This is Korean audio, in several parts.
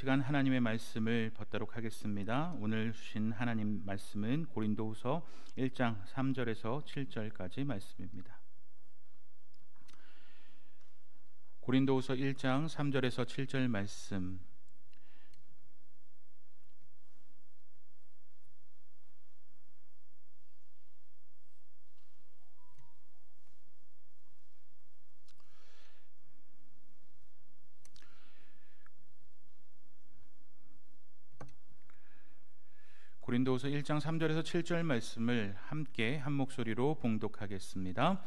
시간 하나님의 말씀을 받도록 하겠습니다. 오늘 주신 하나님 말씀은 고린도후서 1장 3절에서 7절까지 말씀입니다. 고린도후서 1장 3절에서 7절 말씀. 고린도후서 1장 3절에서 7절 말씀을 함께 한 목소리로 봉독하겠습니다.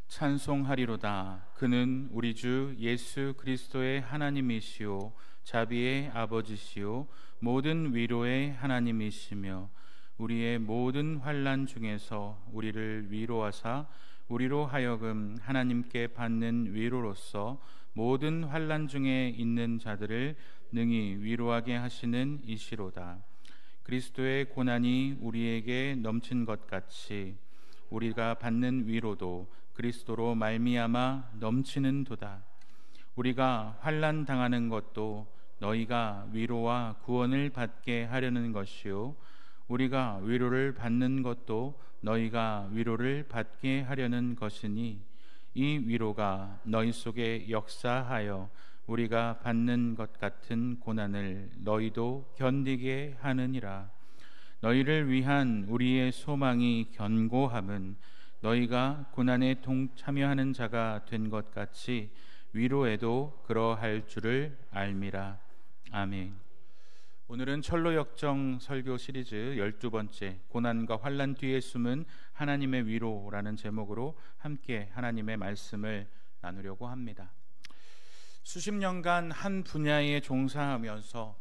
찬송하리로다. 그는 우리 주 예수 그리스도의 하나님이시오 자비의 아버지시오 모든 위로의 하나님이시며 우리의 모든 환난 중에서 우리를 위로하사 우리로 하여금 하나님께 받는 위로로서 모든 환난 중에 있는 자들을 능히 위로하게 하시는 이시로다. 그리스도의 고난이 우리에게 넘친 것 같이 우리가 받는 위로도 그리스도로 말미암아 넘치는 도다. 우리가 환난 당하는 것도 너희가 위로와 구원을 받게 하려는 것이요 우리가 위로를 받는 것도 너희가 위로를 받게 하려는 것이니 이 위로가 너희 속에 역사하여 우리가 받는 것 같은 고난을 너희도 견디게 하느니라. 너희를 위한 우리의 소망이 견고함은 너희가 고난에 동참여하는 자가 된 것 같이 위로에도 그러할 줄을 알미라. 아멘. 오늘은 철로 역정 설교 시리즈 12번째 고난과 환난 뒤에 숨은 하나님의 위로라는 제목으로 함께 하나님의 말씀을 나누려고 합니다. 수십 년간 한 분야에 종사하면서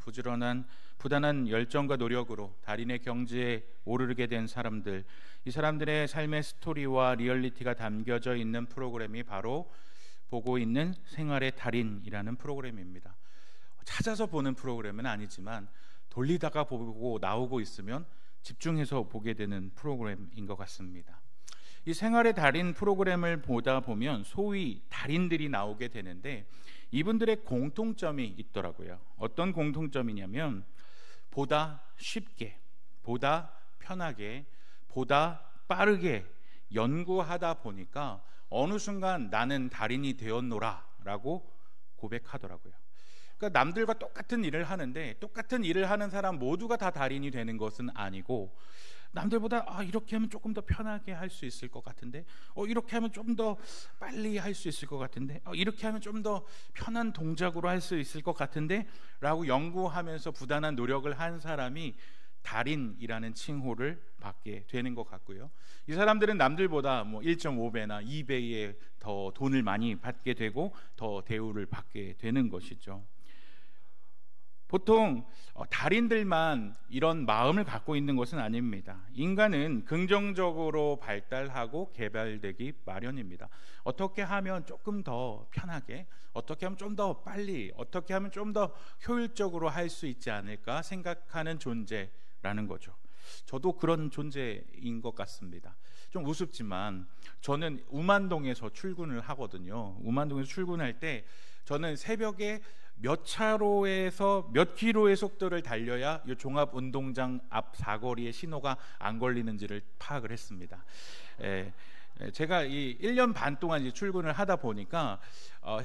부단한 열정과 노력으로 달인의 경지에 오르게 된 사람들, 이 사람들의 삶의 스토리와 리얼리티가 담겨져 있는 프로그램이 바로 보고 있는 생활의 달인이라는 프로그램입니다. 찾아서 보는 프로그램은 아니지만 돌리다가 보고 나오고 있으면 집중해서 보게 되는 프로그램인 것 같습니다. 이 생활의 달인 프로그램을 보다 보면 소위 달인들이 나오게 되는데 이분들의 공통점이 있더라고요. 어떤 공통점이냐면 보다 쉽게, 보다 편하게, 보다 빠르게 연구하다 보니까 어느 순간 나는 달인이 되었노라 라고 고백하더라고요. 그러니까 남들과 똑같은 일을 하는데 똑같은 일을 하는 사람 모두가 다 달인이 되는 것은 아니고 남들보다 이렇게 하면 조금 더 편하게 할 수 있을 것 같은데 이렇게 하면 좀 더 빨리 할 수 있을 것 같은데 이렇게 하면 좀 더 편한 동작으로 할 수 있을 것 같은데 라고 연구하면서 부단한 노력을 한 사람이 달인이라는 칭호를 받게 되는 것 같고요. 이 사람들은 남들보다 1.5배나 2배의 더 돈을 많이 받게 되고 더 대우를 받게 되는 것이죠. 보통 달인들만 이런 마음을 갖고 있는 것은 아닙니다. 인간은 긍정적으로 발달하고 개발되기 마련입니다. 어떻게 하면 조금 더 편하게, 어떻게 하면 좀 더 빨리, 어떻게 하면 좀 더 효율적으로 할 수 있지 않을까 생각하는 존재라는 거죠. 저도 그런 존재인 것 같습니다. 좀 우습지만 저는 우만동에서 출근을 하거든요. 우만동에서 출근할 때 저는 새벽에 몇 차로에서 몇 킬로의 속도를 달려야 이 종합운동장 앞 사거리에 신호가 안 걸리는지를 파악을 했습니다. 제가 이 1년 반 동안 이제 출근을 하다 보니까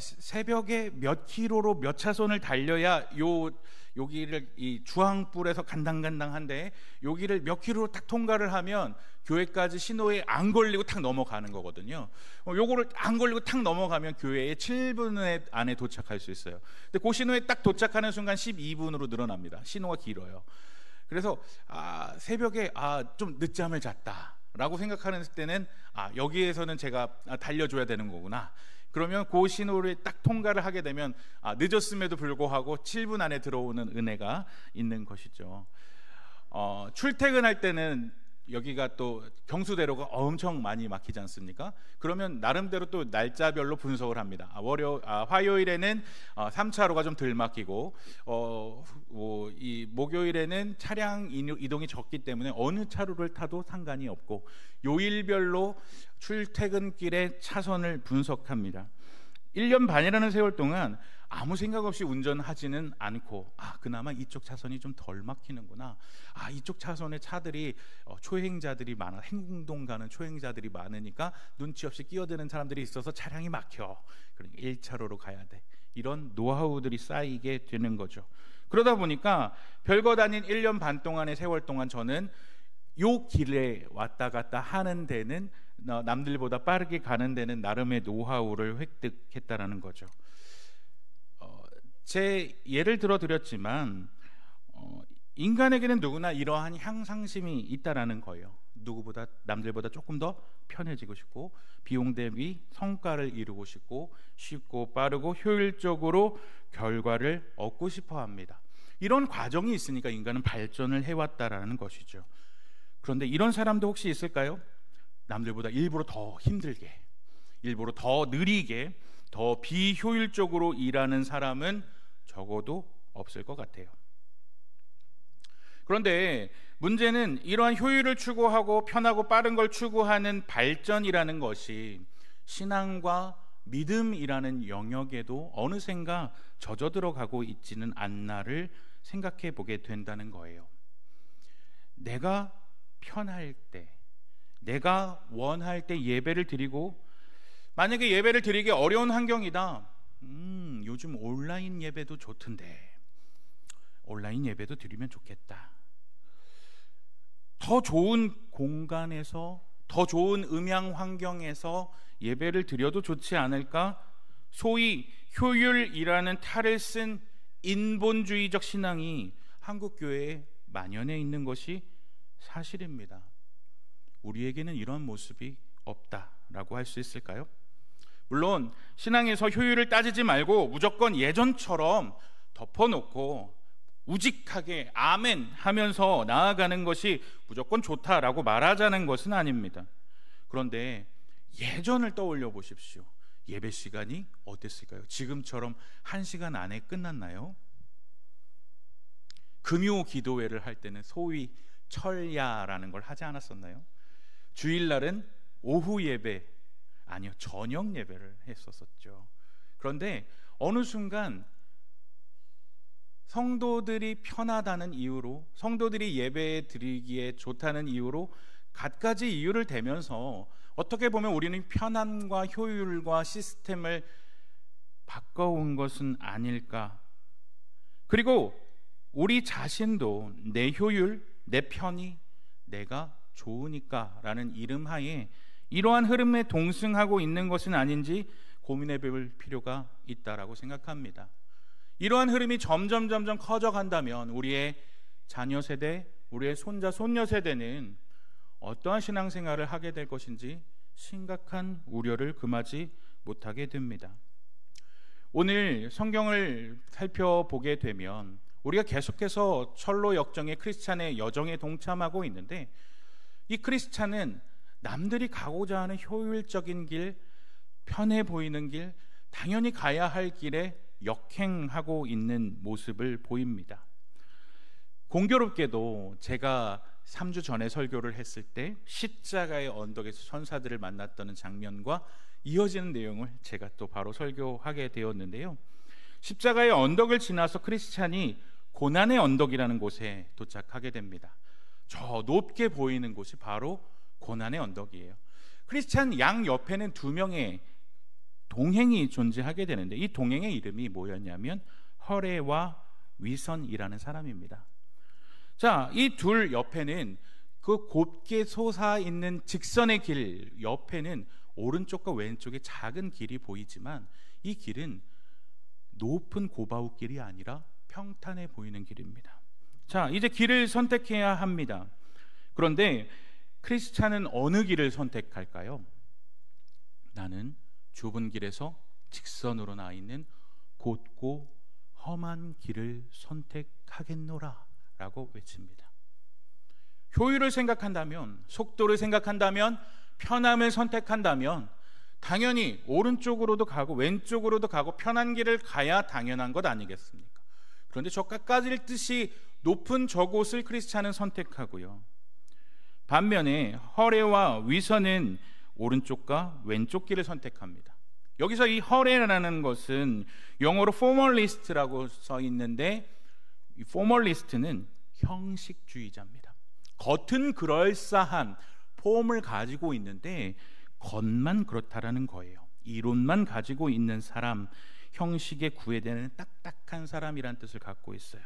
새벽에 몇 킬로로 몇 차선을 달려야 여기를 이 주황불에서 간당간당한데 여기를 몇 킬로로 딱 통과를 하면 교회까지 신호에 안 걸리고 탁 넘어가는 거거든요. 요거를 안 걸리고 탁 넘어가면 교회에 7분 안에 도착할 수 있어요. 근데 그 신호에 딱 도착하는 순간 12분으로 늘어납니다. 신호가 길어요. 그래서 새벽에 좀 늦잠을 잤다 라고 생각하는 때는 여기에서는 제가 달려줘야 되는 거구나. 그러면 그 신호를 딱 통과를 하게 되면 늦었음에도 불구하고 7분 안에 들어오는 은혜가 있는 것이죠. 출퇴근할 때는 여기가 또 경수대로가 엄청 많이 막히지 않습니까? 그러면 나름대로 또 날짜별로 분석을 합니다. 화요일에는 3차로가 좀 덜 막히고 이 목요일에는 차량 이동이 적기 때문에 어느 차로를 타도 상관이 없고 요일별로 출퇴근길의 차선을 분석합니다. 1년 반이라는 세월 동안 아무 생각 없이 운전하지는 않고, 그나마 이쪽 차선이 좀 덜 막히는구나, 이쪽 차선에 차들이 초행자들이 많아, 행궁동 가는 초행자들이 많으니까 눈치 없이 끼어드는 사람들이 있어서 차량이 막혀, 그러니까 1차로로 가야 돼. 이런 노하우들이 쌓이게 되는 거죠. 그러다 보니까 별것 아닌 1년 반 동안의 세월 동안 저는 요 길에 왔다 갔다 하는 데는, 남들보다 빠르게 가는 데는 나름의 노하우를 획득했다라는 거죠. 제 예를 들어 드렸지만 인간에게는 누구나 이러한 향상심이 있다라는 거예요. 누구보다, 남들보다 조금 더 편해지고 싶고, 비용 대비 성과를 이루고 싶고, 쉽고 빠르고 효율적으로 결과를 얻고 싶어 합니다. 이런 과정이 있으니까 인간은 발전을 해왔다라는 것이죠. 그런데 이런 사람도 혹시 있을까요? 남들보다 일부러 더 힘들게, 일부러 더 느리게, 더 비효율적으로 일하는 사람은 적어도 없을 것 같아요. 그런데 문제는 이러한 효율을 추구하고 편하고 빠른 걸 추구하는 발전이라는 것이 신앙과 믿음이라는 영역에도 어느샌가 젖어 들어가고 있지는 않나를 생각해 보게 된다는 거예요. 내가 편할 때, 내가 원할 때 예배를 드리고, 만약에 예배를 드리기 어려운 환경이다, 요즘 온라인 예배도 좋던데 온라인 예배도 드리면 좋겠다, 더 좋은 공간에서, 더 좋은 음향 환경에서 예배를 드려도 좋지 않을까? 소위 효율이라는 탈을 쓴 인본주의적 신앙이 한국 교회에 만연해 있는 것이 사실입니다. 우리에게는 이런 모습이 없다라고 할 수 있을까요? 물론 신앙에서 효율을 따지지 말고 무조건 예전처럼 덮어놓고 우직하게 아멘 하면서 나아가는 것이 무조건 좋다라고 말하자는 것은 아닙니다. 그런데 예전을 떠올려 보십시오. 예배 시간이 어땠을까요? 지금처럼 1시간 안에 끝났나요? 금요 기도회를 할 때는 소위 철야라는 걸 하지 않았었나요? 주일날은 오후 예배, 아니요, 저녁 예배를 했었었죠. 그런데 어느 순간 성도들이 편하다는 이유로, 성도들이 예배 드리기에 좋다는 이유로 갖가지 이유를 대면서 어떻게 보면 우리는 편함과 효율과 시스템을 바꿔온 것은 아닐까. 그리고 우리 자신도 내 효율, 내 편의, 내가 좋으니까 라는 이름하에 이러한 흐름에 동승하고 있는 것은 아닌지 고민해 볼 필요가 있다라고 생각합니다. 이러한 흐름이 점점 커져간다면 우리의 자녀 세대, 우리의 손자, 손녀 세대는 어떠한 신앙생활을 하게 될 것인지 심각한 우려를 금하지 못하게 됩니다. 오늘 성경을 살펴보게 되면 우리가 계속해서 철로 역정의 크리스찬의 여정에 동참하고 있는데, 이 크리스찬은 남들이 가고자 하는 효율적인 길, 편해 보이는 길, 당연히 가야 할 길에 역행하고 있는 모습을 보입니다. 공교롭게도 제가 3주 전에 설교를 했을 때 십자가의 언덕에서 천사들을 만났다는 장면과 이어지는 내용을 제가 또 바로 설교하게 되었는데요. 십자가의 언덕을 지나서 크리스찬이 고난의 언덕이라는 곳에 도착하게 됩니다. 저 높게 보이는 곳이 바로 고난의 언덕이에요. 크리스찬 양 옆에는 2명의 동행이 존재하게 되는데, 이 동행의 이름이 뭐였냐면 허레와 위선이라는 사람입니다. 자, 이 둘 옆에는 그 곱게 솟아있는 직선의 길 옆에는 오른쪽과 왼쪽에 작은 길이 보이지만, 이 길은 높은 고바우길이 아니라 평탄해 보이는 길입니다. 자, 이제 길을 선택해야 합니다. 그런데 크리스찬은 어느 길을 선택할까요? 나는 좁은 길에서 직선으로 나 있는 곧고 험한 길을 선택하겠노라 라고 외칩니다. 효율을 생각한다면, 속도를 생각한다면, 편함을 선택한다면 당연히 오른쪽으로도 가고 왼쪽으로도 가고 편한 길을 가야 당연한 것 아니겠습니까? 그런데 저 깎아질 듯이 높은 저곳을 크리스찬은 선택하고요, 반면에 허레와 위선은 오른쪽과 왼쪽 길을 선택합니다. 여기서 이 허례라는 것은 영어로 포멀리스트라고 써 있는데, 이 포멀리스트는 형식주의자입니다. 겉은 그럴싸한 폼을 가지고 있는데 겉만 그렇다라는 거예요. 이론만 가지고 있는 사람, 형식에 구애되는 딱딱한 사람이라는 뜻을 갖고 있어요.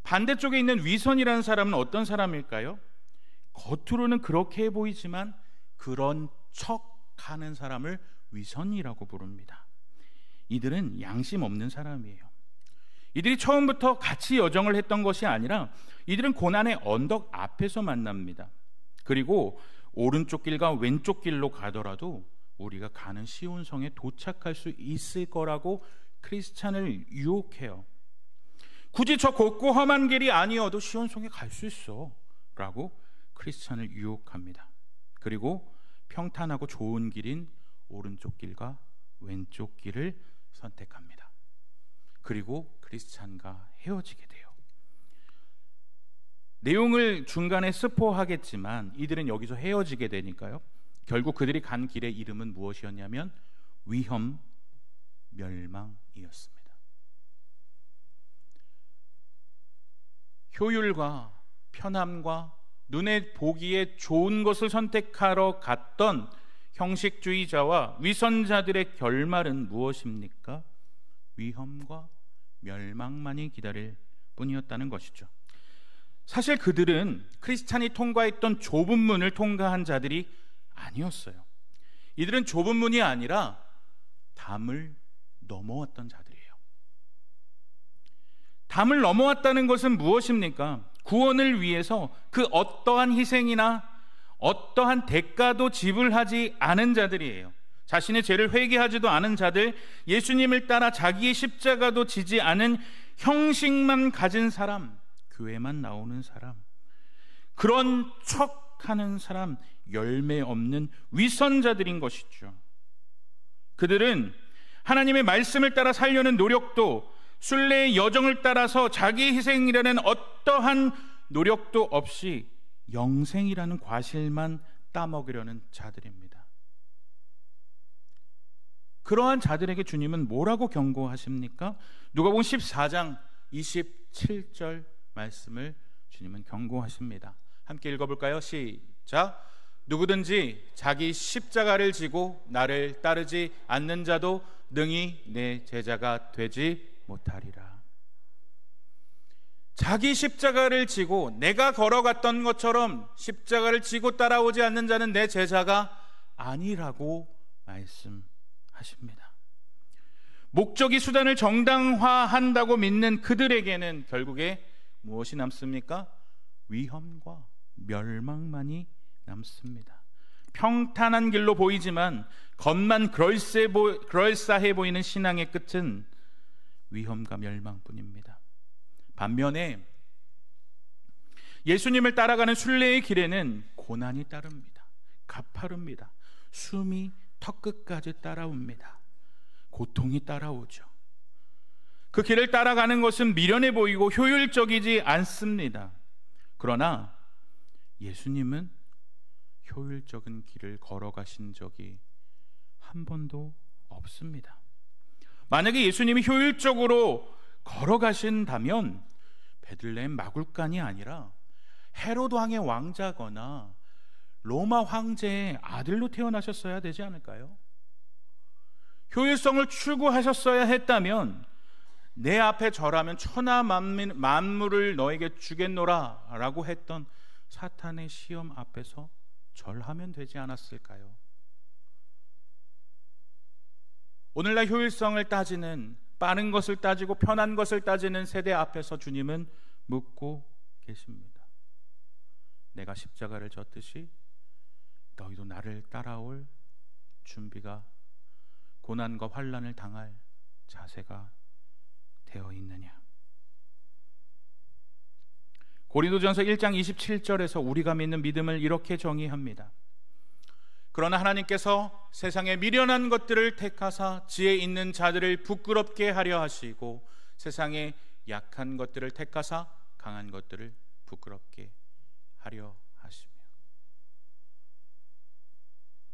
반대쪽에 있는 위선이라는 사람은 어떤 사람일까요? 겉으로는 그렇게 보이지만 그런 척하는 사람을 위선이라고 부릅니다. 이들은 양심 없는 사람이에요. 이들이 처음부터 같이 여정을 했던 것이 아니라 이들은 고난의 언덕 앞에서 만납니다. 그리고 오른쪽 길과 왼쪽 길로 가더라도 우리가 가는 시온성에 도착할 수 있을 거라고 크리스찬을 유혹해요. 굳이 저 곱고 험한 길이 아니어도 시온성에 갈 수 있어 라고 크리스찬을 유혹합니다. 그리고 평탄하고 좋은 길인 오른쪽 길과 왼쪽 길을 선택합니다. 그리고 크리스찬과 헤어지게 돼요. 내용을 중간에 스포하겠지만 이들은 여기서 헤어지게 되니까요, 결국 그들이 간 길의 이름은 무엇이었냐면 위험, 멸망이었습니다. 효율과 편함과 눈에 보기에 좋은 것을 선택하러 갔던 형식주의자와 위선자들의 결말은 무엇입니까? 위험과 멸망만이 기다릴 뿐이었다는 것이죠. 사실 그들은 크리스찬이 통과했던 좁은 문을 통과한 자들이 아니었어요. 이들은 좁은 문이 아니라 담을 넘어왔던 자들이에요. 담을 넘어왔다는 것은 무엇입니까? 구원을 위해서 그 어떠한 희생이나 어떠한 대가도 지불하지 않은 자들이에요. 자신의 죄를 회개하지도 않은 자들, 예수님을 따라 자기의 십자가도 지지 않은 형식만 가진 사람, 교회만 나오는 사람, 그런 척하는 사람, 열매 없는 위선자들인 것이죠. 그들은 하나님의 말씀을 따라 살려는 노력도, 순례의 여정을 따라서 자기 희생이라는 어떠한 노력도 없이 영생이라는 과실만 따먹으려는 자들입니다. 그러한 자들에게 주님은 뭐라고 경고하십니까? 누가복음 14장 27절 말씀을 주님은 경고하십니다. 함께 읽어볼까요? 시작. 누구든지 자기 십자가를 지고 나를 따르지 않는 자도 능히 내 제자가 되지 못하리라. 자기 십자가를 지고 내가 걸어갔던 것처럼 십자가를 지고 따라오지 않는 자는 내 제자가 아니라고 말씀하십니다. 목적이 수단을 정당화한다고 믿는 그들에게는 결국에 무엇이 남습니까? 위험과 멸망만이 남습니다. 평탄한 길로 보이지만 겉만 그럴싸해 보이는 신앙의 끝은 위험과 멸망뿐입니다. 반면에 예수님을 따라가는 순례의 길에는 고난이 따릅니다. 가파릅니다. 숨이 턱끝까지 따라옵니다. 고통이 따라오죠. 그 길을 따라가는 것은 미련해 보이고 효율적이지 않습니다. 그러나 예수님은 효율적인 길을 걸어가신 적이 한 번도 없습니다. 만약에 예수님이 효율적으로 걸어가신다면 베들레헴 마굴간이 아니라 헤로드 왕의 왕자거나 로마 황제의 아들로 태어나셨어야 되지 않을까요? 효율성을 추구하셨어야 했다면 내 앞에 절하면 천하 만물을 너에게 주겠노라 라고 했던 사탄의 시험 앞에서 절하면 되지 않았을까요? 오늘날 효율성을 따지는, 빠른 것을 따지고 편한 것을 따지는 세대 앞에서 주님은 묻고 계십니다. 내가 십자가를 졌듯이 너희도 나를 따라올 준비가, 고난과 환난을 당할 자세가 되어 있느냐? 고린도전서 1장 27절에서 우리가 믿는 믿음을 이렇게 정의합니다. 그러나 하나님께서 세상의 미련한 것들을 택하사 지혜 있는 자들을 부끄럽게 하려 하시고 세상의 약한 것들을 택하사 강한 것들을 부끄럽게 하려 하시며.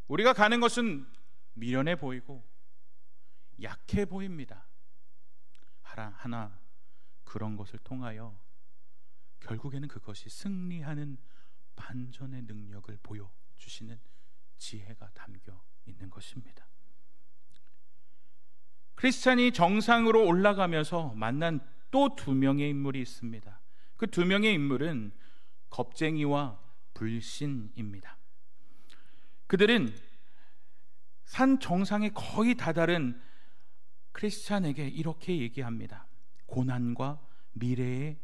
우리가 가는 것은 미련해 보이고 약해 보입니다. 하나 그런 것을 통하여 결국에는 그것이 승리하는 반전의 능력을 보여주시는 지혜가 담겨 있는 것입니다. 크리스찬이 정상으로 올라가면서 만난 또 두 명의 인물이 있습니다. 그 두 명의 인물은 겁쟁이와 불신입니다. 그들은 산 정상에 거의 다다른 크리스찬에게 이렇게 얘기합니다. 고난과 미래의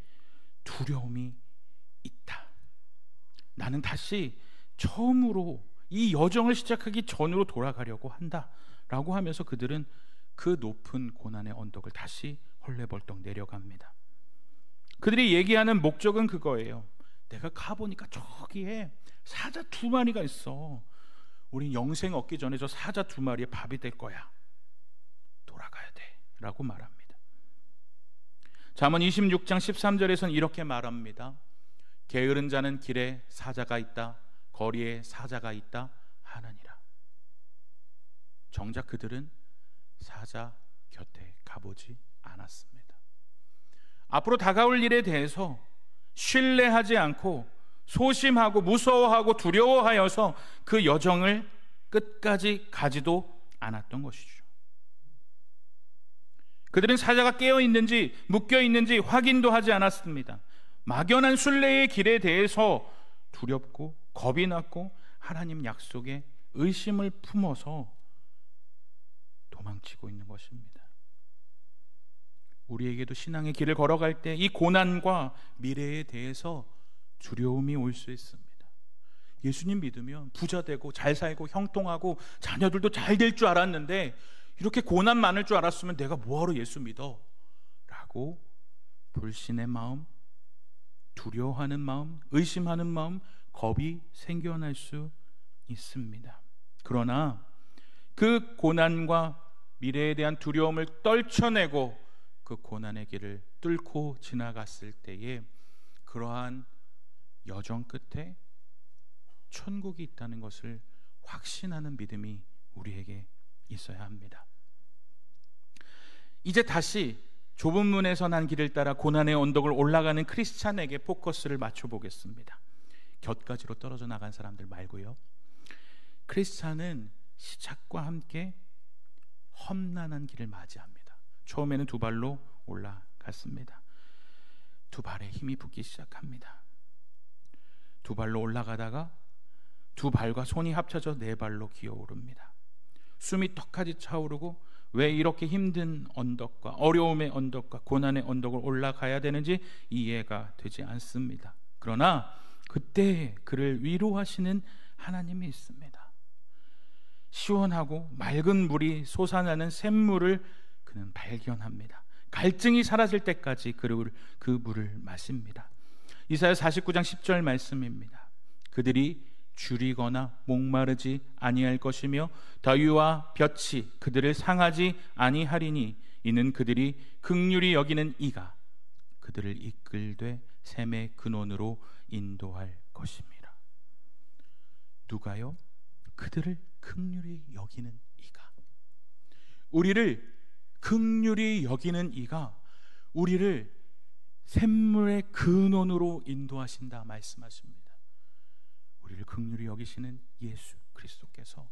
두려움이 있다. 나는 다시 처음으로 이 여정을 시작하기 전으로 돌아가려고 한다 라고 하면서 그들은 그 높은 고난의 언덕을 다시 헐레벌떡 내려갑니다. 그들이 얘기하는 목적은 그거예요. 내가 가보니까 저기에 사자 2마리가 있어. 우린 영생 얻기 전에 저 사자 2마리의 밥이 될 거야. 돌아가야 돼 라고 말합니다. 잠언 26장 13절에서는 이렇게 말합니다. 게으른 자는 길에 사자가 있다, 거리에 사자가 있다 하느니라. 정작 그들은 사자 곁에 가보지 않았습니다. 앞으로 다가올 일에 대해서 신뢰하지 않고 소심하고 무서워하고 두려워하여서 그 여정을 끝까지 가지도 않았던 것이죠. 그들은 사자가 깨어 있는지 묶여 있는지 확인도 하지 않았습니다. 막연한 순례의 길에 대해서 두렵고 겁이 났고 하나님 약속에 의심을 품어서 도망치고 있는 것입니다. 우리에게도 신앙의 길을 걸어갈 때 이 고난과 미래에 대해서 두려움이 올 수 있습니다. 예수님 믿으면 부자 되고 잘 살고 형통하고 자녀들도 잘 될 줄 알았는데 이렇게 고난 많을 줄 알았으면 내가 뭐하러 예수 믿어? 라고 불신의 마음, 두려워하는 마음, 의심하는 마음, 겁이 생겨날 수 있습니다. 그러나 그 고난과 미래에 대한 두려움을 떨쳐내고 그 고난의 길을 뚫고 지나갔을 때에 그러한 여정 끝에 천국이 있다는 것을 확신하는 믿음이 우리에게 있어야 합니다. 이제 다시 좁은 문에서 난 길을 따라 고난의 언덕을 올라가는 크리스찬에게 포커스를 맞춰보겠습니다. 곁가지로 떨어져 나간 사람들 말고요. 크리스찬은 시작과 함께 험난한 길을 맞이합니다. 처음에는 2발로 올라갔습니다. 2발에 힘이 붙기 시작합니다. 2발로 올라가다가 2발과 손이 합쳐져 4발로 기어오릅니다. 숨이 턱까지 차오르고 왜 이렇게 힘든 언덕과 어려움의 언덕과 고난의 언덕을 올라가야 되는지 이해가 되지 않습니다. 그러나 그때 그를 위로하시는 하나님이 있습니다. 시원하고 맑은 물이 솟아나는 샘물을 그는 발견합니다. 갈증이 사라질 때까지 그 물을 마십니다. 이사야 49장 10절 말씀입니다. 그들이 줄이거나 목마르지 아니할 것이며 더위와 볕이 그들을 상하지 아니하리니 이는 그들이 긍휼히 여기는 이가 그들을 이끌되 샘의 근원으로 인도할 것입니다. 누가요? 그들을 긍휼히 여기는 이가. 우리를 긍휼히 여기는 이가 우리를 샘물의 근원으로 인도하신다 말씀하십니다. 우리를 긍휼히 여기시는 예수 그리스도께서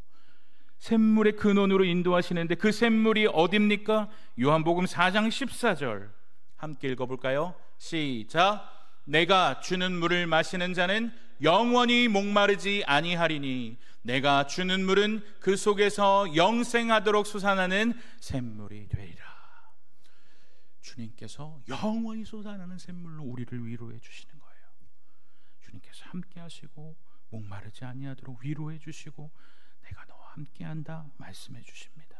샘물의 근원으로 인도하시는데 그 샘물이 어딥니까? 요한복음 4장 14절 함께 읽어볼까요? 시작. 내가 주는 물을 마시는 자는 영원히 목마르지 아니하리니 내가 주는 물은 그 속에서 영생하도록 솟아나는 샘물이 되리라. 주님께서 영원히 솟아나는 샘물로 우리를 위로해 주시는 거예요. 주님께서 함께 하시고 목마르지 아니하도록 위로해 주시고 내가 너와 함께한다 말씀해 주십니다.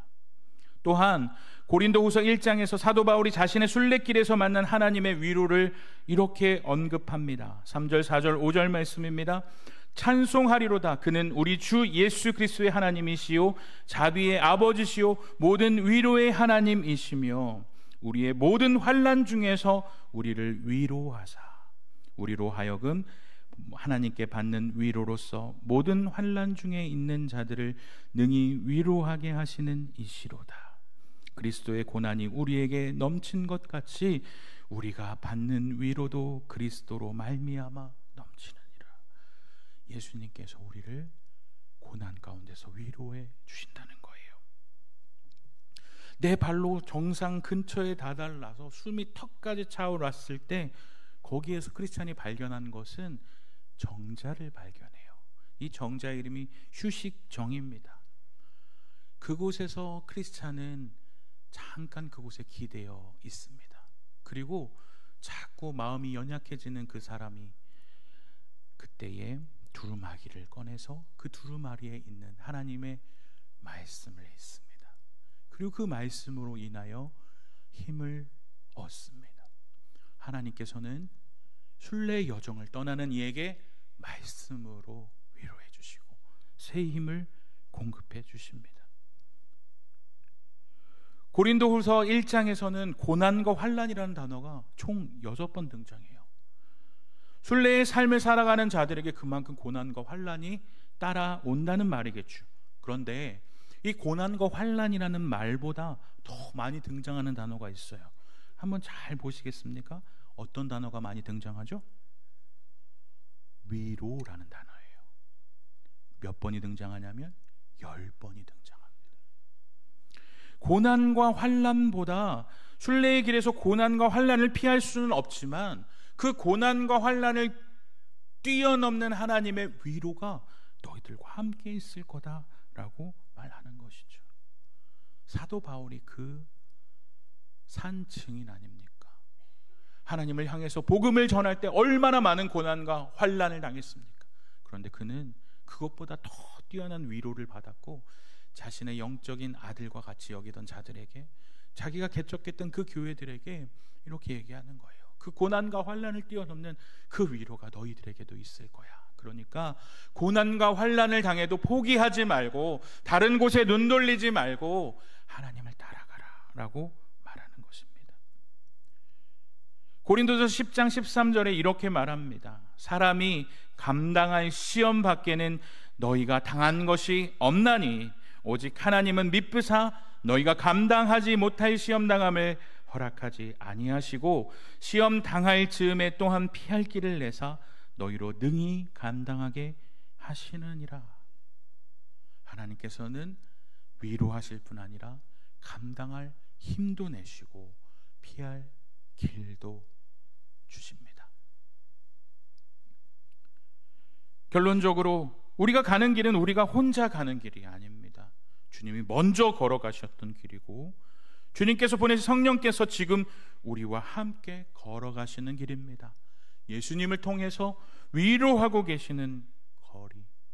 또한 고린도후서 1장에서 사도 바울이 자신의 순례길에서 만난 하나님의 위로를 이렇게 언급합니다. 3절, 4절, 5절 말씀입니다. 찬송하리로다. 그는 우리 주 예수 그리스도의 하나님이시요 자비의 아버지시요 모든 위로의 하나님이시며 우리의 모든 환난 중에서 우리를 위로하사 우리로 하여금 하나님께 받는 위로로서 모든 환난 중에 있는 자들을 능히 위로하게 하시는 이시로다. 그리스도의 고난이 우리에게 넘친 것 같이 우리가 받는 위로도 그리스도로 말미암아 넘치느니라. 예수님께서 우리를 고난 가운데서 위로해 주신다는 거예요. 내 발로 정상 근처에 다다라서 숨이 턱까지 차올랐을 때 거기에서 크리스찬이 발견한 것은 정자를 발견해요. 이 정자의 이름이 휴식정입니다. 그곳에서 크리스찬은 잠깐 그곳에 기대어 있습니다. 그리고 자꾸 마음이 연약해지는 그 사람이 그때에 두루마기를 꺼내서 그 두루마리에 있는 하나님의 말씀을 읽습니다. 그리고 그 말씀으로 인하여 힘을 얻습니다. 하나님께서는 순례의 여정을 떠나는 이에게 말씀으로 위로해 주시고 새 힘을 공급해 주십니다. 고린도후서 1장에서는 고난과 환난이라는 단어가 총 6번 등장해요. 순례의 삶을 살아가는 자들에게 그만큼 고난과 환난이 따라온다는 말이겠죠. 그런데 이 고난과 환난이라는 말보다 더 많이 등장하는 단어가 있어요. 한번 잘 보시겠습니까? 어떤 단어가 많이 등장하죠? 위로라는 단어예요. 몇 번이 등장하냐면 10번이 등장합니다. 고난과 환난보다 순례의 길에서 고난과 환난을 피할 수는 없지만 그 고난과 환난을 뛰어넘는 하나님의 위로가 너희들과 함께 있을 거다라고 말하는 것이죠. 사도 바울이 그 산 증인 아닙니까? 하나님을 향해서 복음을 전할 때 얼마나 많은 고난과 환난을 당했습니까? 그런데 그는 그것보다 더 뛰어난 위로를 받았고 자신의 영적인 아들과 같이 여기던 자들에게, 자기가 개척했던 그 교회들에게 이렇게 얘기하는 거예요. 그 고난과 환난을 뛰어넘는 그 위로가 너희들에게도 있을 거야. 그러니까 고난과 환난을 당해도 포기하지 말고 다른 곳에 눈 돌리지 말고 하나님을 따라가라 라고 말하는 것입니다. 고린도서 10장 13절에 이렇게 말합니다. 사람이 감당할 시험 밖에는 너희가 당한 것이 없나니 오직 하나님은 미쁘사 너희가 감당하지 못할 시험 당함을 허락하지 아니하시고 시험 당할 즈음에 또한 피할 길을 내사 너희로 능히 감당하게 하시느니라. 하나님께서는 위로하실 뿐 아니라 감당할 힘도 내시고 피할 길도 주십니다. 결론적으로 우리가 가는 길은 우리가 혼자 가는 길이 아닙니다. 주님이 먼저 걸어가셨던 길이고 주님께서 보내신 성령께서 지금 우리와 함께 걸어가시는 길입니다. 예수님을 통해서 위로하고 계시는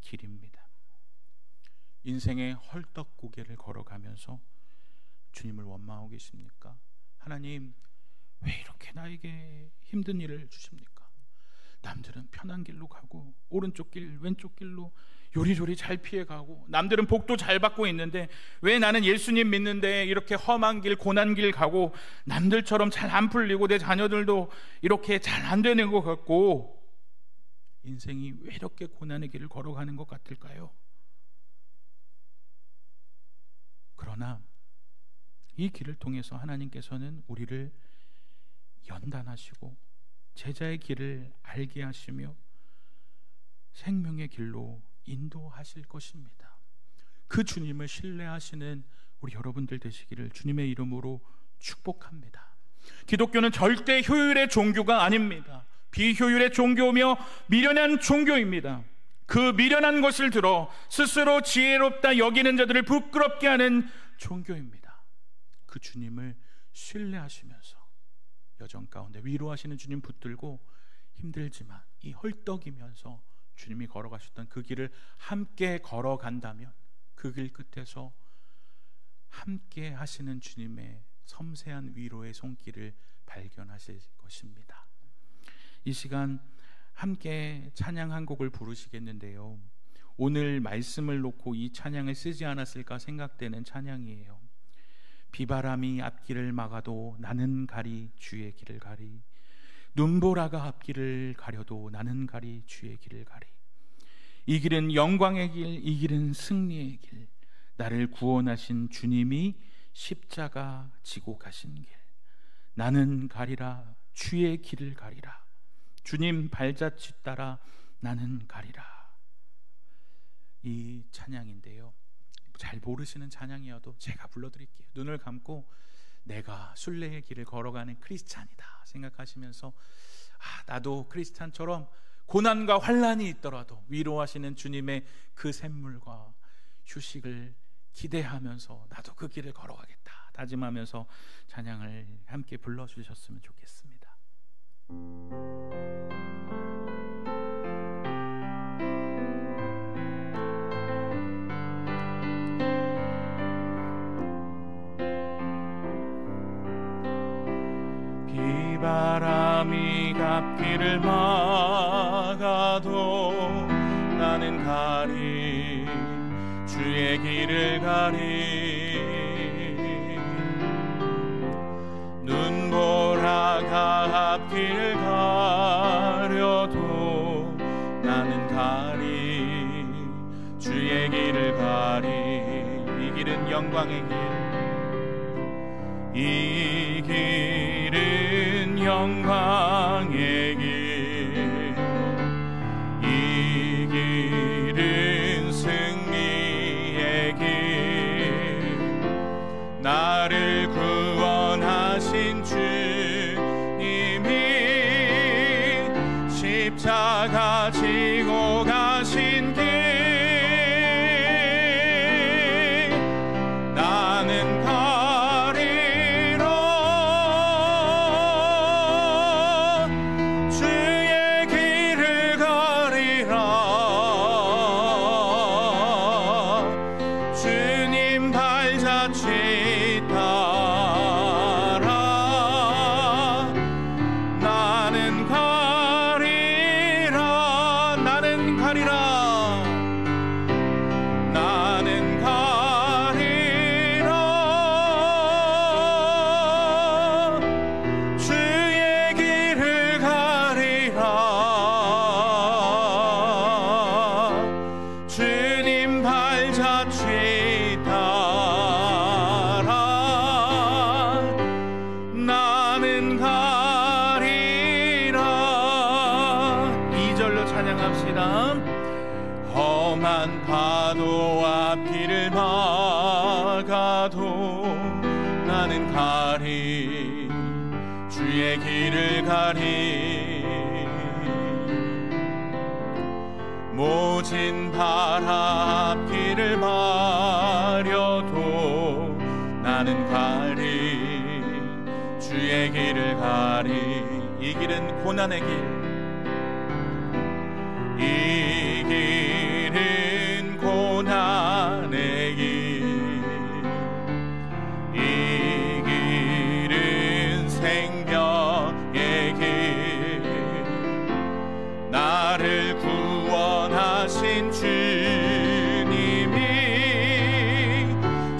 길입니다. 인생의 헐떡고개를 걸어가면서 주님을 원망하고 계십니까? 하나님, 왜 이렇게 나에게 힘든 일을 주십니까? 남들은 편한 길로 가고 오른쪽 길, 왼쪽 길로 요리조리 잘 피해가고 남들은 복도 잘 받고 있는데 왜 나는 예수님 믿는데 이렇게 험한 길, 고난 길 가고 남들처럼 잘 안 풀리고 내 자녀들도 이렇게 잘 안 되는 것 같고 인생이 왜 이렇게 고난의 길을 걸어가는 것 같을까요? 그러나 이 길을 통해서 하나님께서는 우리를 연단하시고 제자의 길을 알게 하시며 생명의 길로 인도하실 것입니다. 그 주님을 신뢰하시는 우리 여러분들 되시기를 주님의 이름으로 축복합니다. 기독교는 절대 효율의 종교가 아닙니다. 비효율의 종교며 미련한 종교입니다. 그 미련한 것을 들어 스스로 지혜롭다 여기는 자들을 부끄럽게 하는 종교입니다. 그 주님을 신뢰하시면서 여정 가운데 위로하시는 주님 붙들고 힘들지만 이 헐떡이면서 주님이 걸어가셨던 그 길을 함께 걸어간다면 그 길 끝에서 함께 하시는 주님의 섬세한 위로의 손길을 발견하실 것입니다. 이 시간 함께 찬양 한 곡을 부르시겠는데요, 오늘 말씀을 놓고 이 찬양을 쓰지 않았을까 생각되는 찬양이에요. 비바람이 앞길을 막아도 나는 가리 주의 길을 가리, 눈보라가 앞길을 가려도 나는 가리 주의 길을 가리. 이 길은 영광의 길, 이 길은 승리의 길, 나를 구원하신 주님이 십자가 지고 가신 길, 나는 가리라 주의 길을 가리라, 주님 발자취 따라 나는 가리라. 이 찬양인데요, 잘 모르시는 찬양이어도 제가 불러드릴게요. 눈을 감고 내가 순례의 길을 걸어가는 크리스찬이다 생각하시면서 나도 크리스찬처럼 고난과 환난이 있더라도 위로하시는 주님의 그 샘물과 휴식을 기대하면서 나도 그 길을 걸어가겠다 다짐하면서 찬양을 함께 불러주셨으면 좋겠습니다. 비바람이 앞길을 막아도 나는 가리 주의 길을 가리, 눈보라가 앞길을 가려도 나는 가리 주의 길을 가리. 이 길은 영광의 길, 이 길은 영광의 길, 이 길은 승리의 길, 나를 구원하신 주님이 십자가 지고 가신 길, 나는 험한 파도 앞길을 막아도 나는 가리 주의 길을 가리, 모진 바람 앞길을 마려도 나는 가리 주의 길을 가리. 이 길은 고난의 길, 이 길은 고난의 길, 이 길은 생명의 길, 나를 구원하신 주님이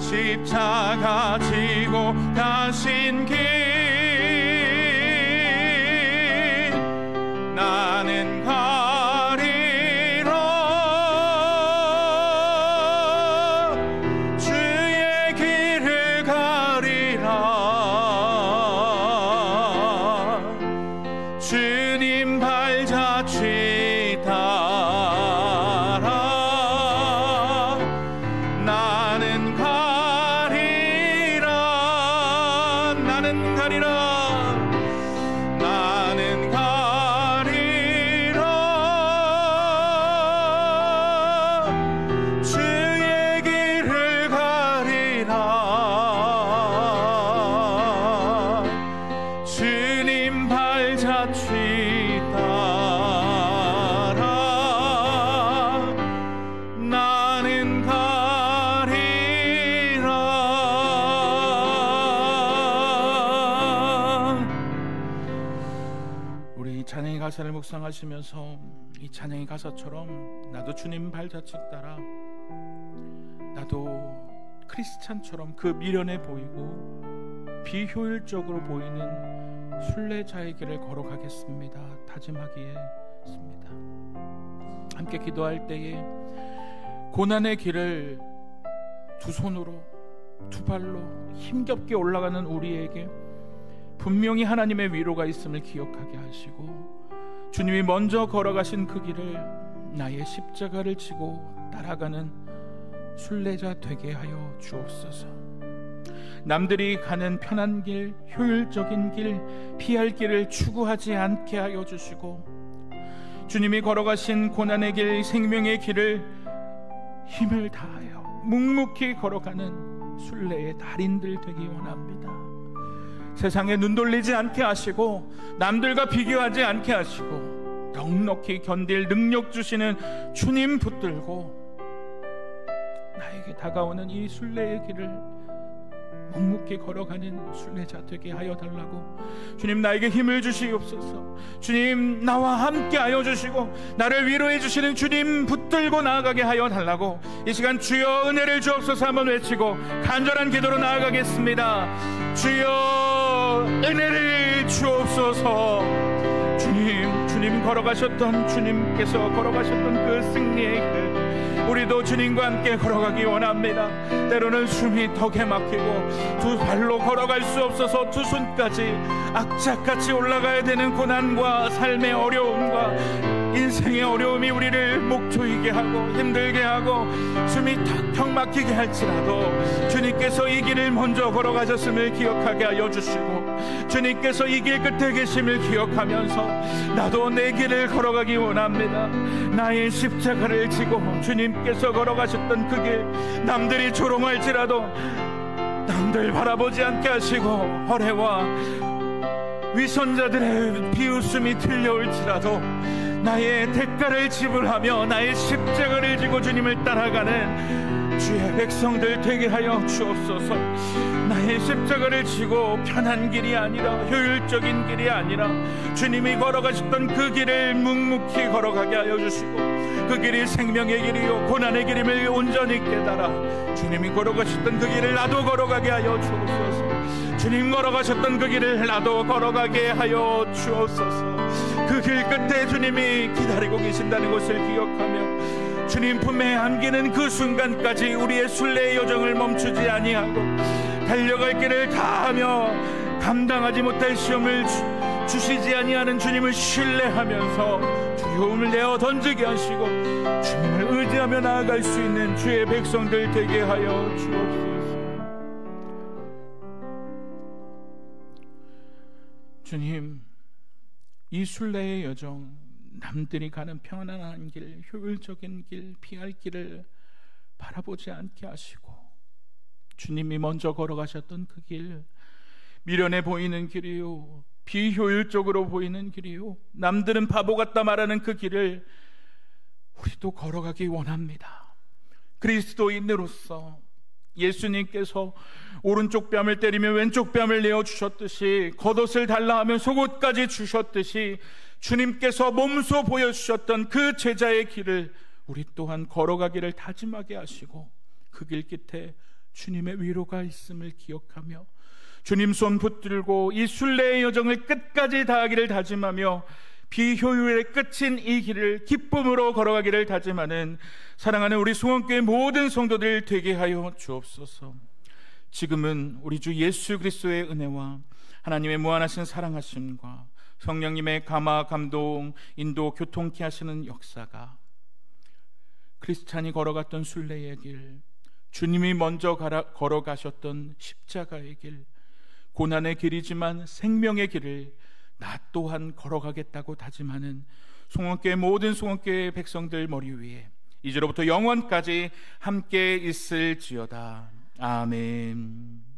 십자가 지고 가신 길, 나는 주님 발자취 따라 나는 가리라, 나는 가리라, 나는 가리라, 주의 길을 가리라, 주님 발자취 따라 나는 가리라. 우리 찬양의 가사를 묵상하시면서 이 찬양의 가사처럼 나도 주님 발자취 따라, 나도 크리스찬처럼 그 미련해 보이고 비효율적으로 보이는 순례자의 길을 걸어가겠습니다 다짐하기에 했습니다. 함께 기도할 때에 고난의 길을 두 손으로 두 발로 힘겹게 올라가는 우리에게 분명히 하나님의 위로가 있음을 기억하게 하시고, 주님이 먼저 걸어가신 그 길을 나의 십자가를 지고 따라가는 순례자 되게 하여 주옵소서. 남들이 가는 편한 길, 효율적인 길, 피할 길을 추구하지 않게 하여 주시고, 주님이 걸어가신 고난의 길, 생명의 길을 힘을 다하여 묵묵히 걸어가는 순례의 달인들 되기 원합니다. 세상에 눈 돌리지 않게 하시고, 남들과 비교하지 않게 하시고, 넉넉히 견딜 능력 주시는 주님 붙들고 나에게 다가오는 이 순례의 길을 묵묵히 걸어가는 순례자 되게 하여 달라고, 주님 나에게 힘을 주시옵소서. 주님 나와 함께 하여 주시고, 나를 위로해 주시는 주님 붙들고 나아가게 하여 달라고, 이 시간 주여 은혜를 주옵소서 한번 외치고 간절한 기도로 나아가겠습니다. 주여 은혜를 주옵소서. 주님 걸어가셨던, 주님께서 걸어가셨던 그 승리의 길, 우리도 주님과 함께 걸어가기 원합니다. 때로는 숨이 턱에 막히고 두 발로 걸어갈 수 없어서 두 손까지 악착같이 올라가야 되는 고난과 삶의 어려움과 인생의 어려움이 우리를 목 조이게 하고 힘들게 하고 숨이 턱턱 막히게 할지라도, 주님께서 이 길을 먼저 걸어가셨음을 기억하게 하여 주시고, 주님께서 이 길 끝에 계심을 기억하면서 나도 내 길을 걸어가기 원합니다. 나의 십자가를 지고 주님께서 걸어가셨던 그 길, 남들이 조롱할지라도 남들 바라보지 않게 하시고, 허례와 위선자들의 비웃음이 들려올지라도 나의 대가를 지불하며 나의 십자가를 지고 주님을 따라가는 주의 백성들 되게 하여 주옵소서. 나의 십자가를 지고 편한 길이 아니라, 효율적인 길이 아니라, 주님이 걸어가셨던 그 길을 묵묵히 걸어가게 하여 주시고, 그 길이 생명의 길이요 고난의 길임을 온전히 깨달아 주님이 걸어가셨던 그 길을 나도 걸어가게 하여 주옵소서. 주님 걸어가셨던 그 길을 나도 걸어가게 하여 주옵소서. 그 길 끝에 주님이 기다리고 계신다는 것을 기억하며, 주님 품에 안기는 그 순간까지 우리의 순례의 여정을 멈추지 아니하고 달려갈 길을 다하며 감당하지 못할 시험을 주시지 아니하는 주님을 신뢰하면서 두려움을 내어 던지게 하시고 주님을 의지하며 나아갈 수 있는 주의 백성들 되게 하여 주옵소서. 주님, 이 순례의 여정, 남들이 가는 편안한 길, 효율적인 길, 피할 길을 바라보지 않게 하시고, 주님이 먼저 걸어가셨던 그 길, 미련해 보이는 길이요 비효율적으로 보이는 길이요 남들은 바보 같다 말하는 그 길을 우리도 걸어가기 원합니다. 그리스도인으로서 예수님께서 오른쪽 뺨을 때리며 왼쪽 뺨을 내어주셨듯이, 겉옷을 달라 하면 속옷까지 주셨듯이, 주님께서 몸소 보여주셨던 그 제자의 길을 우리 또한 걸어가기를 다짐하게 하시고, 그 길 끝에 주님의 위로가 있음을 기억하며 주님 손 붙들고 이 순례의 여정을 끝까지 다하기를 다짐하며, 비효율의 끝인 이 길을 기쁨으로 걸어가기를 다짐하는 사랑하는 우리 송원교회 모든 성도들 되게 하여 주옵소서. 지금은 우리 주 예수 그리스도의 은혜와 하나님의 무한하신 사랑하심과 성령님의 감화, 감동, 인도, 교통케 하시는 역사가 크리스찬이 걸어갔던 순례의 길, 주님이 먼저 걸어가셨던 십자가의 길, 고난의 길이지만 생명의 길을 나 또한 걸어가겠다고 다짐하는 송원교회 모든 송원교회 백성들 머리 위에 이제로부터 영원까지 함께 있을지어다. 아멘.